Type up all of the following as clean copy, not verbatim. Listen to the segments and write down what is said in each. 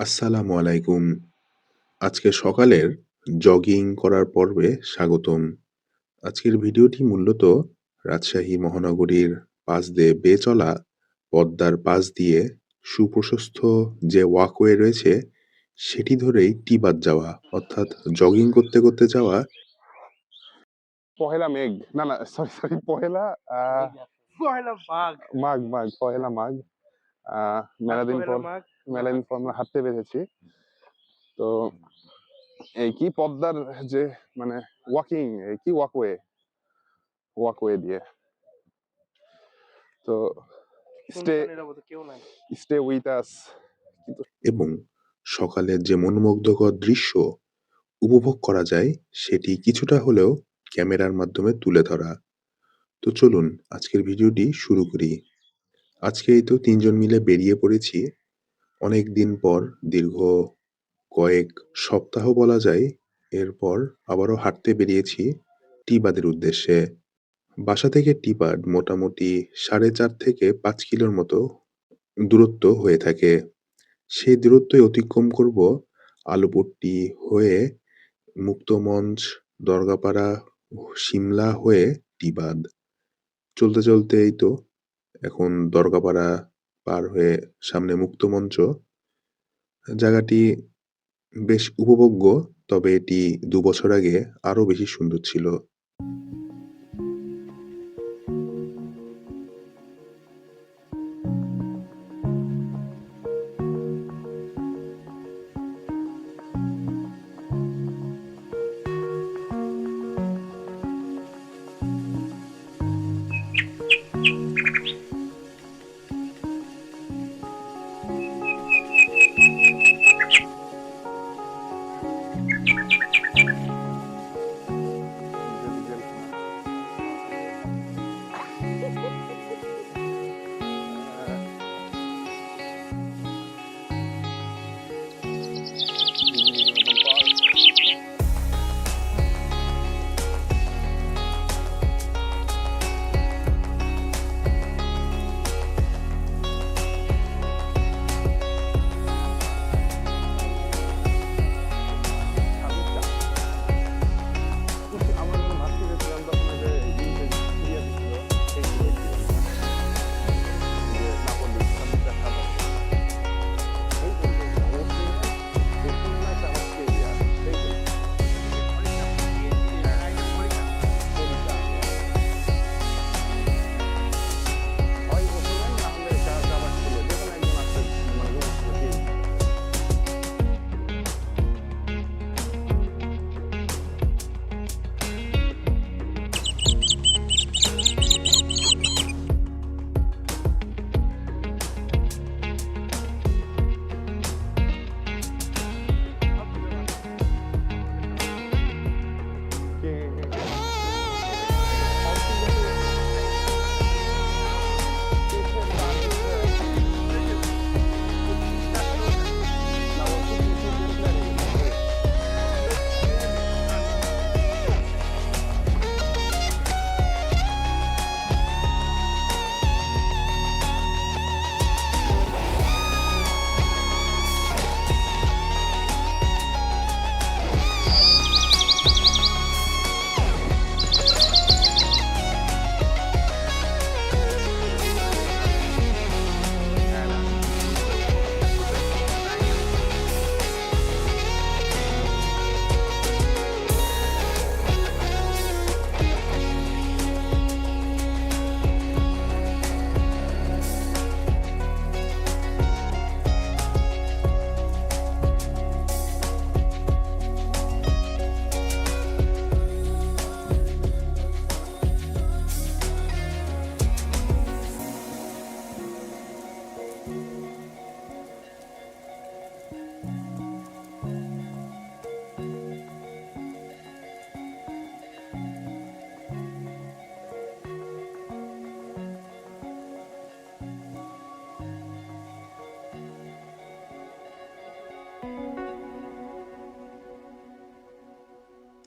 আসসালামু আলাইকুম। আজকে সকালের জগিং করার পর্বে স্বাগতম। আজকের ভিডিওটি মূলত রাজশাহী মহানগরীর পাশ দিয়ে বেয়ে চলা পদ্মার পাশ দিয়ে সুপ্রশস্ত যে ওয়াকওয়ে রয়েছে সেটি ধরেই টিবাদ যাওয়া অর্থাৎ জগিং করতে, করতে যাওয়া। পহেলা মেঘ। না, না, সরি পহেলা আ পহেলা মাঘ। মাঘ, পহেলা মাঘ। আ আজ মেলাদিন পহেলা পর মাঘ। মেলাদিন পর আমরা হাঁটতে বেরিয়েছি। তো এই কি পদ্মার যে মানে ওয়াকিং এই কি ওয়াকওয়ে দিয়ে। তো স্টে শুনশান নিরবতা কেউ নাই। Stay with us. কিন্তু এবং সকালের যে মনোমুগ্ধকর দৃশ্য উপভোগ করা যায় সেটি কিছুটা হলেও ক্যামেরার মাধ্যমে তুলে ধরা। তো চলুন আজকের ভিডিওটি শুরু করি। আজকে এই তো ৩ জন মিলে বেরিয়ে পড়েছি। অনেকদিন পর দীর্ঘ কয়েক সপ্তাহ বলা যায়, এরপর আবারও হাঁটতে বেরিয়েছি টিবাদের উদ্দেশ্যে। বাসা থেকে টিবাদ মোটামুটি ৪.৫ থেকে ৫ কিলোর মতো দূরত্ব হয়ে থাকে। সেই দূরত্বই অতিক্রম করব আলুপট্টি হয়ে মুক্তমঞ্চ, দরগাপাড়া, শিমলা হয়ে টিবাদ। চলতে, চলতে এই তো এখন দরগাপাড়া পার হয়ে সামনে মুক্তমঞ্চ। জায়গাটি বেশ উপভোগ্য, তবে এটি ২ বছর আগে আরো বেশি সুন্দর ছিল। আমরা যখন ভার্সিটিতে ছিলাম তখন ওই যে ইয়ে ছিল সেইগুলো যে নাপোলি সামুদ্রা খাবার এই পরিবেশ ওখানে একটা আমার এরিয়া সেই হয় ওখানে না হলে যাবার ছিল যেখানে একজন আসতে মানে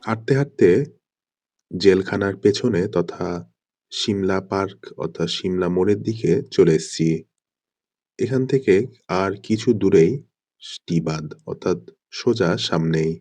হাঁটতে, হাঁটতে জেলখানার পেছনে তথা সিমলা পার্ক অর্থাৎ সিমলা মোড়ের দিকে চলে এসেছি। এখান থেকে আর কিছু দূরেই টিবাদ অর্থাৎ সোজা সামনেই।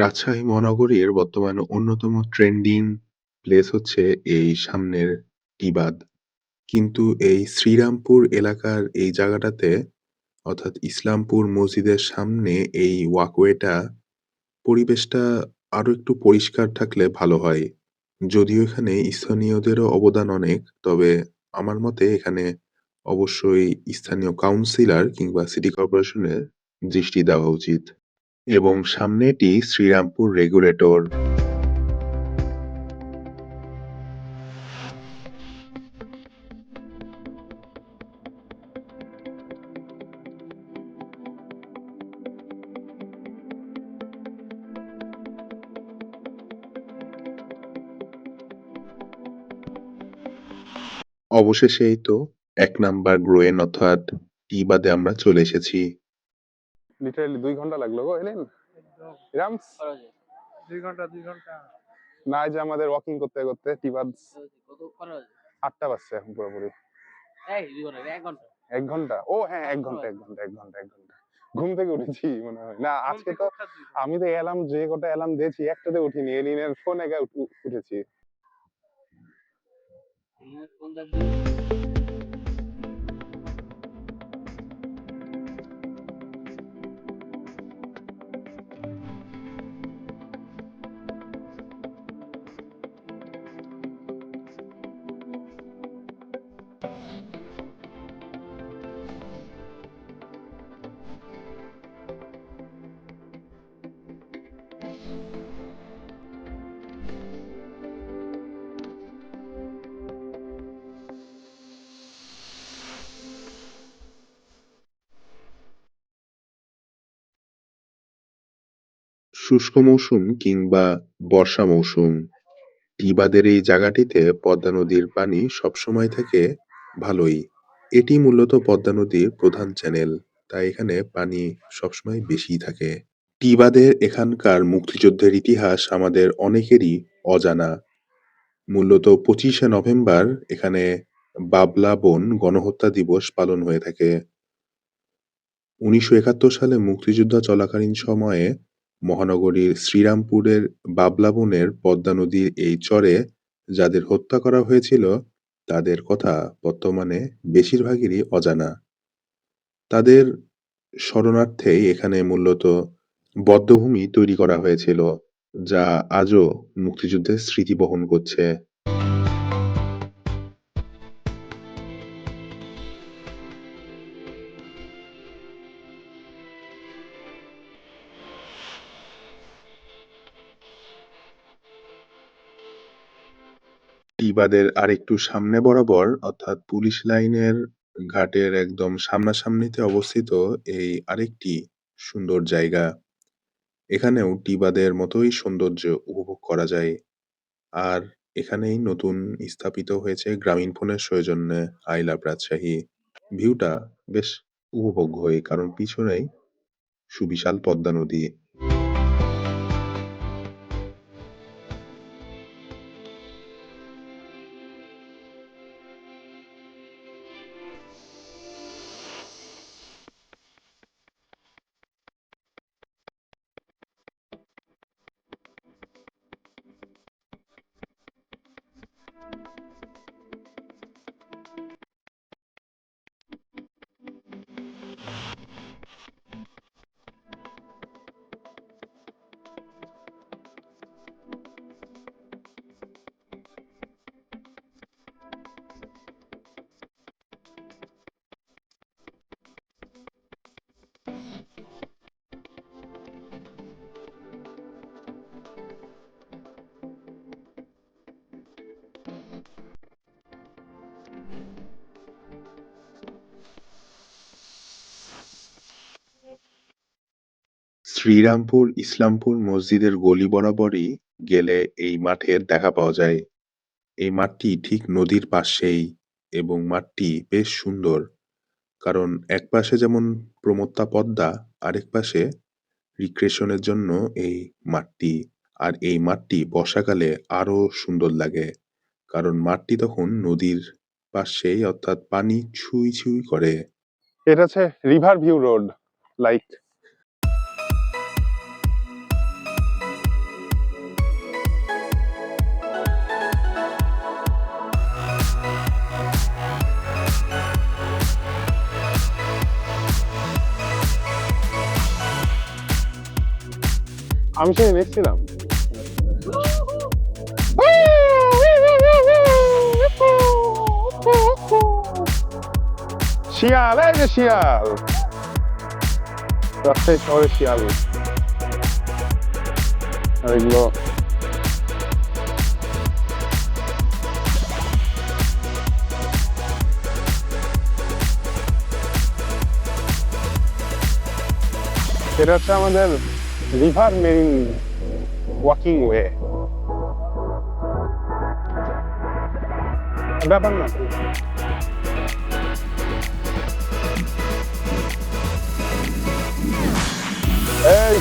রাজশাহী মহানগরীর বর্তমানে অন্যতম ট্রেন্ডিং প্লেস হচ্ছে এই সামনের টিবাদ। কিন্তু এই শ্রীরামপুর এলাকার এই জায়গাটাতে অর্থাৎ ইসলামপুর মসজিদের সামনে এই ওয়াকওয়েটা পরিবেশটা আরো একটু পরিষ্কার থাকলে ভালো হয়। যদিও এখানে স্থানীয়দেরও অবদান অনেক, তবে আমার মতে এখানে অবশ্যই স্থানীয় কাউন্সিলর কিংবা সিটি কর্পোরেশনের দৃষ্টি দেওয়া উচিত। এবং সামনে এটি শ্রীরামপুর রেগুলেটর। অবশেষে এই তো ১ নাম্বার গ্রোয়েন অর্থাৎ টিবাদে আমরা চলে এসেছি। লিটারালি 2 ঘন্টা লাগলো গো এলেন একদম রামস। 2 ঘন্টা না এই যে আমাদের ওয়াকিং করতে করতে টিবাদ 8টা বাজছে এখন পুরোপুরি। এই 2 ঘন্টা 1 ঘন্টা 1 ঘন্টা? ও হ্যাঁ 1 ঘন্টা 1 ঘন্টা 1 ঘন্টা 1 ঘন্টা। ঘুম থেকে উঠেছি মনে হয়। না ঘুম আজকে থেকে তো ওঠার 2 ঘন্টা। আমি তো অ্যালার্ম যে কটা অ্যালার্ম দিয়েছি একটাতে উঠিনি। এলিনের ফোনে উঠেছি। কোন দাবি শুষ্ক মৌসুম কিংবা বর্ষা মৌসুম, টিবাদের এই জায়গাটিতে পদ্মা নদীর পানি সবসময় থাকে ভালোই। এটি মূলত পদ্মা নদীর প্রধান চ্যানেল, তাই এখানে পানি সবসময় বেশিই থাকে। টিবাদের এখানকার মুক্তিযুদ্ধের ইতিহাস আমাদের অনেকেরই অজানা। মূলত ২৫শে নভেম্বর এখানে বাবলা বন গণহত্যা দিবস পালন হয়ে থাকে। ১৯৭১ সালে মুক্তিযুদ্ধ চলাকালীন সময়ে মহানগরীর শ্রীরামপুরের বাবলা বনের পদ্মা নদীর এই চরে যাদের হত্যা করা হয়েছিল, তাদের কথা বর্তমানে বেশিরভাগেরই অজানা। তাদের স্মরণার্থেই এখানে মূলত বধ্যভূমি তৈরি করা হয়েছিল, যা আজও মুক্তিযুদ্ধের স্মৃতি বহন করছে। টিবাদের আরেকটু সামনে বরাবর অর্থাৎ পুলিশ লাইনের ঘাটের একদম সামনাসামনিতে অবস্থিত এই আরেকটি সুন্দর জায়গা। এখানেও টিবাদের মতোই সৌন্দর্য উপভোগ করা যায়। আর এখানেই নতুন স্থাপিত হয়েছে গ্রামীণফোনের সৌজন্যে আই লাভ রাজশাহী। ভিউটা বেশ উপভোগ্যই, কারণ পিছনেই সুবিশাল পদ্মা নদী। শ্রীরামপুর ইসলামপুর মসজিদের গলি বরাবরই গেলে এই মাঠের দেখা পাওয়া যায়। এই মাঠটি ঠিক নদীর পাশেই এবং মাঠটি বেশ সুন্দর, কারণ এক পাশে যেমন প্রমত্তা পদ্মা, আরেক পাশে রিক্রিয়েশনের জন্য এই মাঠটি। আর এই মাঠটি বর্ষাকালে আরো সুন্দর লাগে, কারণ মাঠটি তখন নদীর পাশেই, অর্থাৎ পানি ছুঁই ছুঁই করে। এটা হচ্ছে রিভার ভিউ রোড, লাইক আমি সেদিন দেখছিলাম। শিয়াল, এই যে শিয়াল, রাজশাহী শহরে শিয়াল। আর এগুলো এটা হচ্ছে আমাদের রিভার মেরিন ওয়াকিং ওয়ে। ব্যাপার না, এই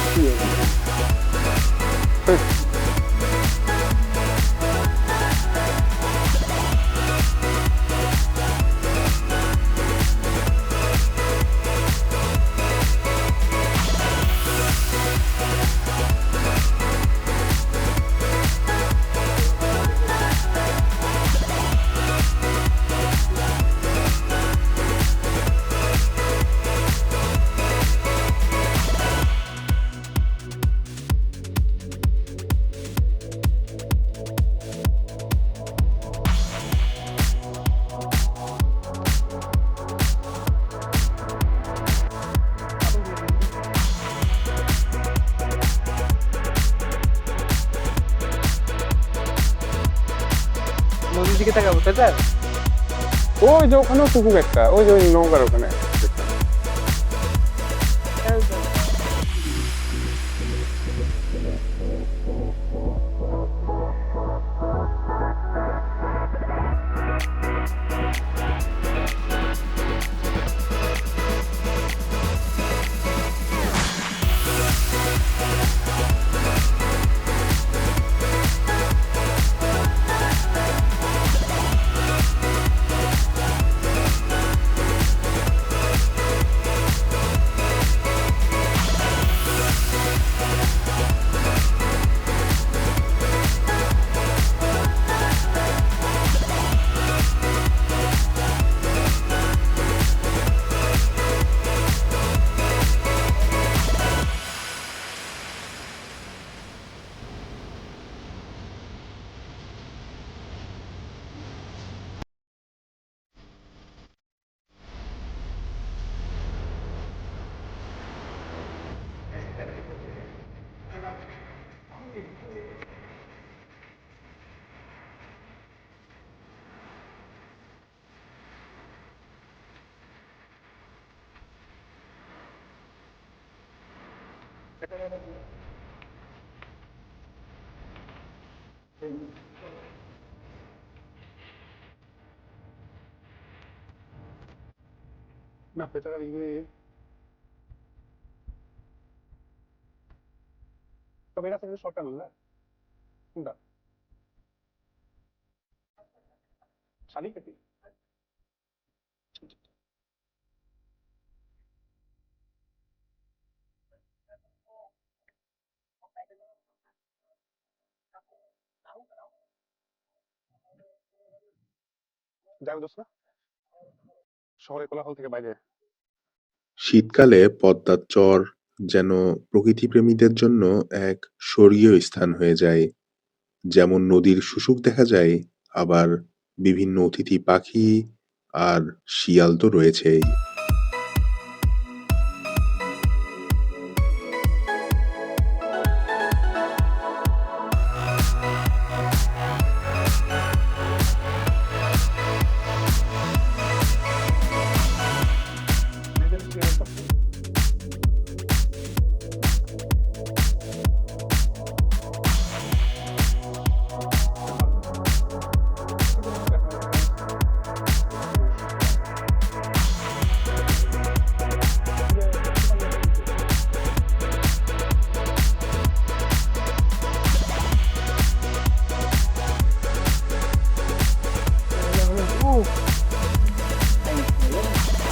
নদীর দিকে তাকাবো, তাই তো? ওই যে ওখানেও পুকুর একটা, ওই যে ওই নৌকার ওখানে। না পেটা তবে এটা থেকে সরকার না কোনটা শালি কেটে যাবে দোস্ত না শহরের কোলাহল থেকে বাইরে শীতকালে পদ্মার চর যেন প্রকৃতিপ্রেমীদের জন্য এক স্বর্গীয় স্থান হয়ে যায়। যেমন নদীর শুশুক দেখা যায়, আবার বিভিন্ন অতিথি পাখি আর শিয়াল তো রয়েছেই।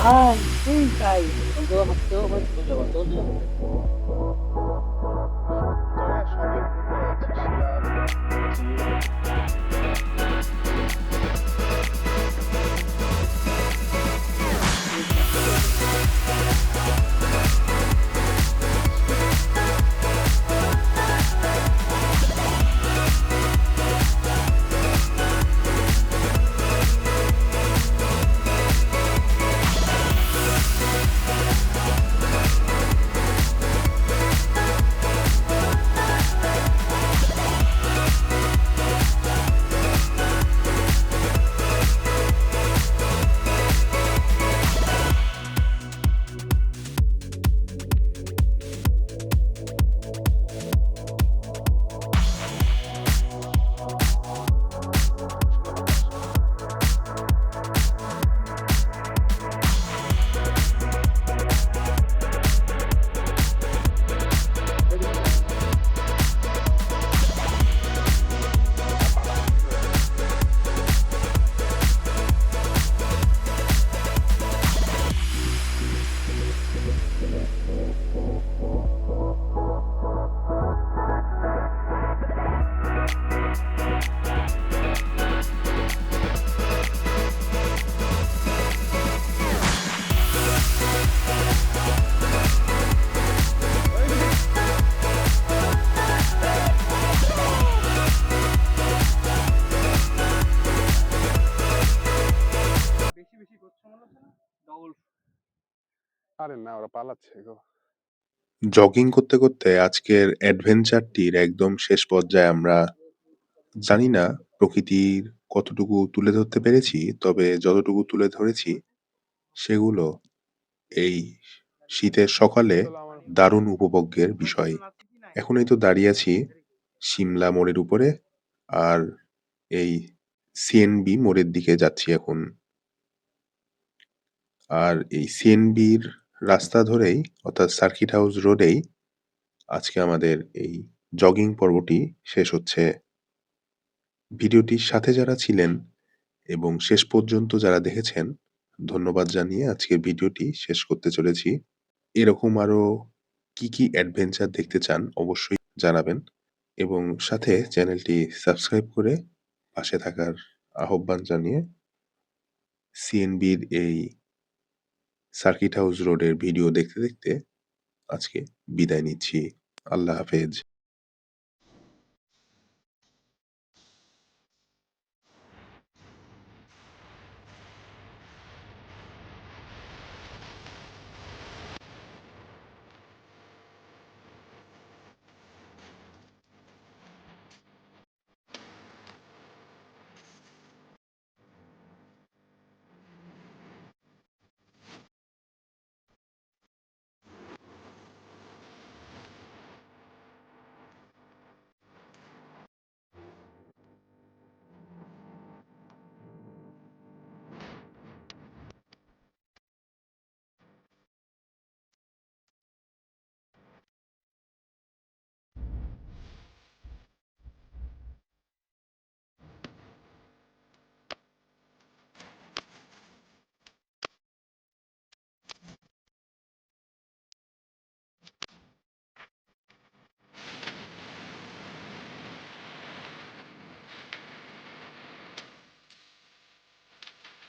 Ay, ay, todo más todo আরে না ওরা পালাচ্ছে গো জগিং করতে করতে আজকের অ্যাডভেঞ্চারটির একদম শেষ পর্যায়ে আমরা। জানি না প্রকৃতির কতটুকু তুলে ধরতে পেরেছি, তবে যতটুকু তুলে ধরেছি সেগুলো এই শীতের সকালে দারুণ উপভোগ্যের বিষয়। এখন এই তো দাঁড়িয়ে আছি সিমলা মোড়ের উপরে, আর এই সিএনবি মোড়ের দিকে যাচ্ছি এখন। আর এই সিএনবির রাস্তা ধরেই, অর্থাৎ সার্কিট হাউস রোডেই আজকে আমাদের এই জগিং পর্বটি শেষ হচ্ছে। ভিডিওটির সাথে যারা ছিলেন এবং শেষ পর্যন্ত যারা দেখেছেন, ধন্যবাদ জানিয়ে আজকের ভিডিওটি শেষ করতে চলেছি। এরকম আরো কি অ্যাডভেঞ্চার দেখতে চান অবশ্যই জানাবেন, এবং সাথে চ্যানেলটি সাবস্ক্রাইব করে পাশে থাকার আহ্বান জানিয়ে সিএনবির এই সার্কিট হাউস রোডের ভিডিও দেখতে দেখতে আজকে বিদায় নিচ্ছি। আল্লাহ হাফেজ।